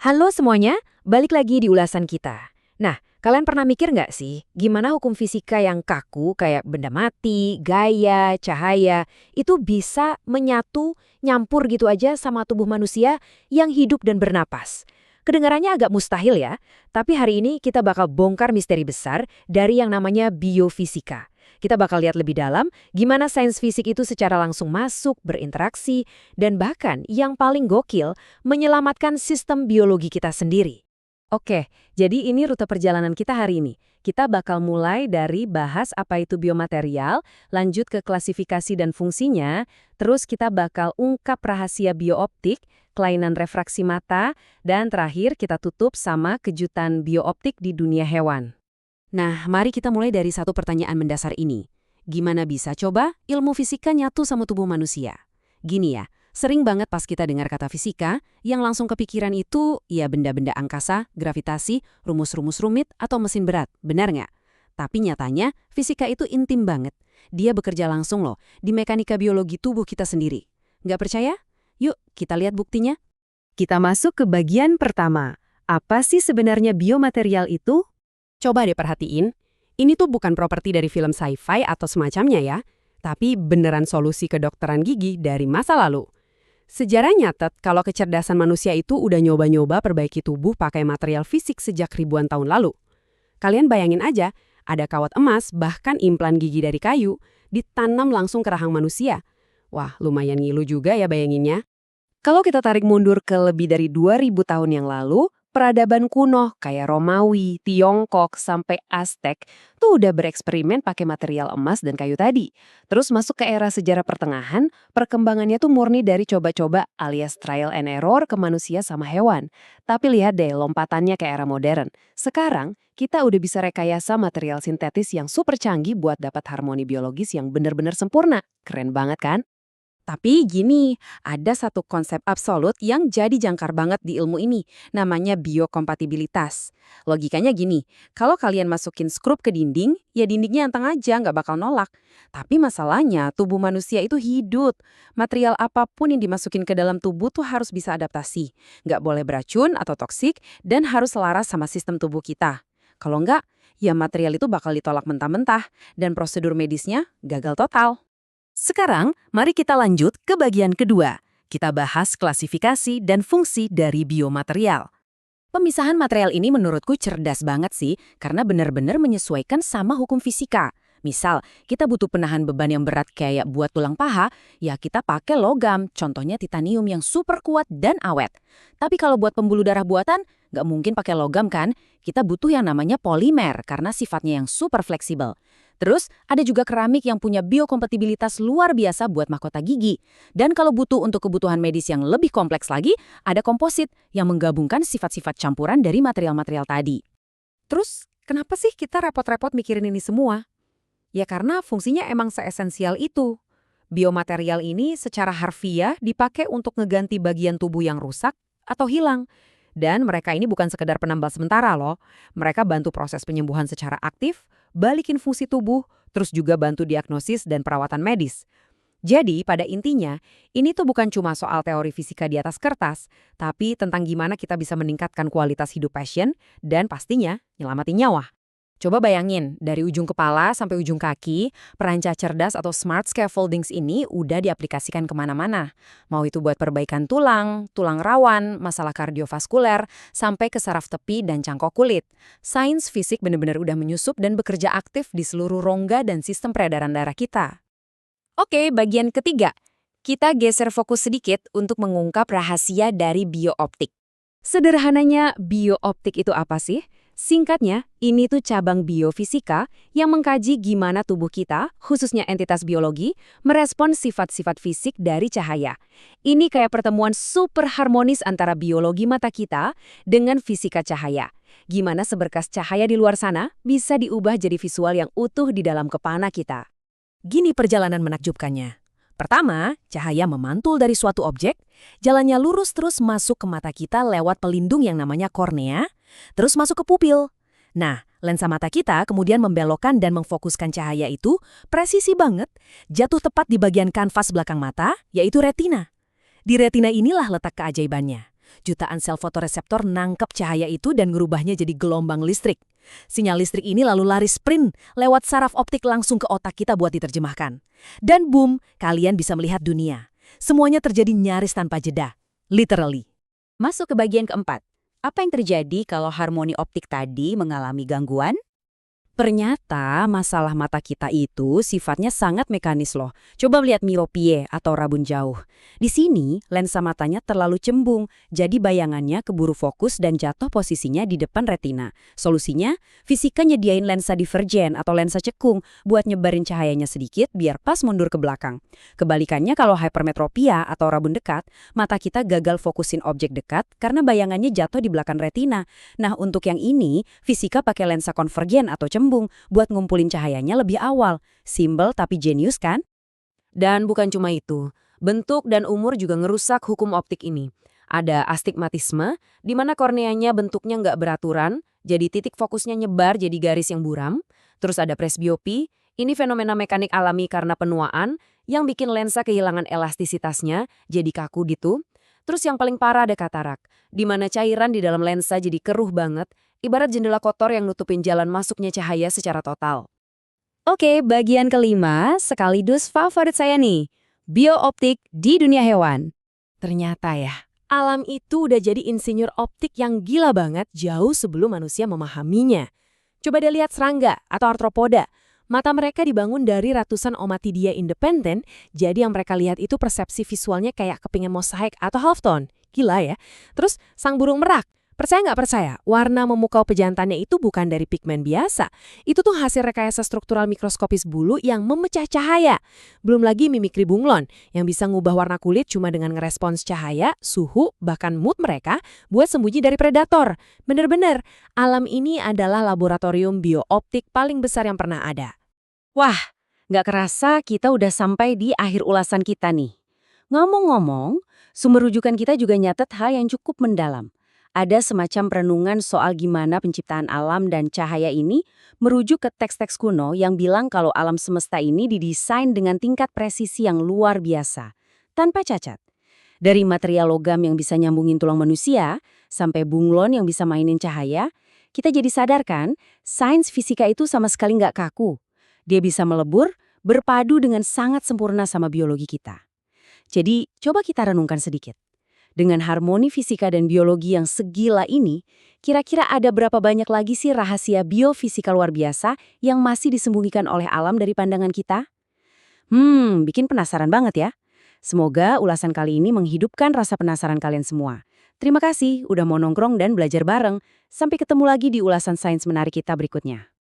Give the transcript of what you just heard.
Halo semuanya, balik lagi di ulasan kita. Nah, kalian pernah mikir nggak sih, gimana hukum fisika yang kaku kayak benda mati, gaya, cahaya, itu bisa menyatu, nyampur gitu aja sama tubuh manusia yang hidup dan bernapas? Kedengarannya agak mustahil ya, tapi hari ini kita bakal bongkar misteri besar dari yang namanya biofisika. Kita bakal lihat lebih dalam gimana sains fisik itu secara langsung masuk, berinteraksi, dan bahkan yang paling gokil, menyelamatkan sistem biologi kita sendiri. Oke, jadi ini rute perjalanan kita hari ini. Kita bakal mulai dari bahas apa itu biomaterial, lanjut ke klasifikasi dan fungsinya, terus kita bakal ungkap rahasia biooptik, kelainan refraksi mata, dan terakhir kita tutup sama kejutan biooptik di dunia hewan. Nah, mari kita mulai dari satu pertanyaan mendasar ini. Gimana bisa coba ilmu fisika nyatu sama tubuh manusia? Gini ya, sering banget pas kita dengar kata fisika, yang langsung kepikiran itu ya benda-benda angkasa, gravitasi, rumus-rumus rumit, atau mesin berat, benar nggak? Tapi nyatanya, fisika itu intim banget. Dia bekerja langsung loh, di mekanika biologi tubuh kita sendiri. Nggak percaya? Yuk, kita lihat buktinya. Kita masuk ke bagian pertama. Apa sih sebenarnya biomaterial itu? Coba deh perhatiin, ini tuh bukan properti dari film sci-fi atau semacamnya ya, tapi beneran solusi kedokteran gigi dari masa lalu. Sejarah nyatet kalau kecerdasan manusia itu udah nyoba-nyoba perbaiki tubuh pakai material fisik sejak ribuan tahun lalu. Kalian bayangin aja, ada kawat emas, bahkan implan gigi dari kayu, ditanam langsung ke rahang manusia. Wah, lumayan ngilu juga ya bayanginnya. Kalau kita tarik mundur ke lebih dari 2000 tahun yang lalu, peradaban kuno kayak Romawi, Tiongkok, sampai Aztec tuh udah bereksperimen pakai material emas dan kayu tadi. Terus masuk ke era sejarah pertengahan, perkembangannya tuh murni dari coba-coba alias trial and error ke manusia sama hewan. Tapi lihat deh lompatannya ke era modern. Sekarang, kita udah bisa rekayasa material sintetis yang super canggih buat dapat harmoni biologis yang benar-benar sempurna. Keren banget kan? Tapi gini, ada satu konsep absolut yang jadi jangkar banget di ilmu ini, namanya biokompatibilitas. Logikanya gini, kalau kalian masukin skrup ke dinding, ya dindingnya anteng aja, nggak bakal nolak. Tapi masalahnya, tubuh manusia itu hidup. Material apapun yang dimasukin ke dalam tubuh tuh harus bisa adaptasi. Nggak boleh beracun atau toksik, dan harus selaras sama sistem tubuh kita. Kalau nggak, ya material itu bakal ditolak mentah-mentah, dan prosedur medisnya gagal total. Sekarang, mari kita lanjut ke bagian kedua. Kita bahas klasifikasi dan fungsi dari biomaterial. Pemisahan material ini menurutku cerdas banget sih, karena benar-benar menyesuaikan sama hukum fisika. Misal, kita butuh penahan beban yang berat kayak buat tulang paha, ya kita pakai logam, contohnya titanium yang super kuat dan awet. Tapi kalau buat pembuluh darah buatan, nggak mungkin pakai logam kan? Kita butuh yang namanya polimer, karena sifatnya yang super fleksibel. Terus, ada juga keramik yang punya biokompatibilitas luar biasa buat mahkota gigi. Dan kalau butuh untuk kebutuhan medis yang lebih kompleks lagi, ada komposit yang menggabungkan sifat-sifat campuran dari material-material tadi. Terus, kenapa sih kita repot-repot mikirin ini semua? Ya karena fungsinya emang seesensial itu. Biomaterial ini secara harfiah dipakai untuk ngeganti bagian tubuh yang rusak atau hilang. Dan mereka ini bukan sekedar penambal sementara loh. Mereka bantu proses penyembuhan secara aktif, balikin fungsi tubuh, terus juga bantu diagnosis dan perawatan medis. Jadi pada intinya, ini tuh bukan cuma soal teori fisika di atas kertas, tapi tentang gimana kita bisa meningkatkan kualitas hidup pasien dan pastinya nyelamatin nyawa. Coba bayangin, dari ujung kepala sampai ujung kaki, perancah cerdas atau smart scaffoldings ini udah diaplikasikan kemana-mana. Mau itu buat perbaikan tulang, tulang rawan, masalah kardiovaskuler, sampai ke saraf tepi dan cangkok kulit. Sains fisik benar-benar udah menyusup dan bekerja aktif di seluruh rongga dan sistem peredaran darah kita. Oke, bagian ketiga. Kita geser fokus sedikit untuk mengungkap rahasia dari biooptik. Sederhananya, biooptik itu apa sih? Singkatnya, ini tuh cabang biofisika yang mengkaji gimana tubuh kita, khususnya entitas biologi, merespon sifat-sifat fisik dari cahaya. Ini kayak pertemuan super harmonis antara biologi mata kita dengan fisika cahaya. Gimana seberkas cahaya di luar sana bisa diubah jadi visual yang utuh di dalam kepala kita. Gini perjalanan menakjubkannya. Pertama, cahaya memantul dari suatu objek, jalannya lurus terus masuk ke mata kita lewat pelindung yang namanya kornea, terus masuk ke pupil. Nah, lensa mata kita kemudian membelokkan dan memfokuskan cahaya itu presisi banget, jatuh tepat di bagian kanvas belakang mata, yaitu retina. Di retina inilah letak keajaibannya. Jutaan sel fotoreseptor nangkep cahaya itu dan ngerubahnya jadi gelombang listrik. Sinyal listrik ini lalu lari sprint lewat saraf optik langsung ke otak kita buat diterjemahkan. Dan boom, kalian bisa melihat dunia. Semuanya terjadi nyaris tanpa jeda. Literally. Masuk ke bagian keempat. Apa yang terjadi kalau harmoni optik tadi mengalami gangguan? Ternyata masalah mata kita itu sifatnya sangat mekanis loh. Coba lihat miopie atau rabun jauh. Di sini, lensa matanya terlalu cembung, jadi bayangannya keburu fokus dan jatuh posisinya di depan retina. Solusinya, fisika nyediain lensa divergen atau lensa cekung buat nyebarin cahayanya sedikit biar pas mundur ke belakang. Kebalikannya kalau hypermetropia atau rabun dekat, mata kita gagal fokusin objek dekat karena bayangannya jatuh di belakang retina. Nah, untuk yang ini, fisika pakai lensa konvergen atau cembung buat ngumpulin cahayanya lebih awal. Simbol tapi jenius kan? Dan bukan cuma itu, bentuk dan umur juga ngerusak hukum optik ini. Ada astigmatisme, di mana korneanya bentuknya nggak beraturan, jadi titik fokusnya nyebar jadi garis yang buram. Terus ada presbiopi, ini fenomena mekanik alami karena penuaan, yang bikin lensa kehilangan elastisitasnya, jadi kaku gitu. Terus yang paling parah ada katarak, di mana cairan di dalam lensa jadi keruh banget, ibarat jendela kotor yang nutupin jalan masuknya cahaya secara total. Oke, bagian kelima sekaligus favorit saya nih, biooptik di dunia hewan. Ternyata ya, alam itu udah jadi insinyur optik yang gila banget jauh sebelum manusia memahaminya. Coba deh lihat serangga atau arthropoda. Mata mereka dibangun dari ratusan omatidia independen, jadi yang mereka lihat itu persepsi visualnya kayak kepingan mosaik atau halftone. Gila ya. Terus sang burung merak. Percaya nggak percaya, warna memukau pejantannya itu bukan dari pigmen biasa. Itu tuh hasil rekayasa struktural mikroskopis bulu yang memecah cahaya. Belum lagi mimikri bunglon, yang bisa ngubah warna kulit cuma dengan ngerespons cahaya, suhu, bahkan mood mereka buat sembunyi dari predator. Bener-bener, alam ini adalah laboratorium biooptik paling besar yang pernah ada. Wah, nggak kerasa kita udah sampai di akhir ulasan kita nih. Ngomong-ngomong, sumber rujukan kita juga nyatet hal yang cukup mendalam. Ada semacam perenungan soal gimana penciptaan alam dan cahaya ini merujuk ke teks-teks kuno yang bilang kalau alam semesta ini didesain dengan tingkat presisi yang luar biasa, tanpa cacat. Dari material logam yang bisa nyambungin tulang manusia, sampai bunglon yang bisa mainin cahaya, kita jadi sadarkan sains fisika itu sama sekali nggak kaku. Dia bisa melebur, berpadu dengan sangat sempurna sama biologi kita. Jadi, coba kita renungkan sedikit. Dengan harmoni fisika dan biologi yang segila ini, kira-kira ada berapa banyak lagi sih rahasia biofisika luar biasa yang masih disembunyikan oleh alam dari pandangan kita? Bikin penasaran banget ya. Semoga ulasan kali ini menghidupkan rasa penasaran kalian semua. Terima kasih udah mau nongkrong dan belajar bareng. Sampai ketemu lagi di ulasan sains menarik kita berikutnya.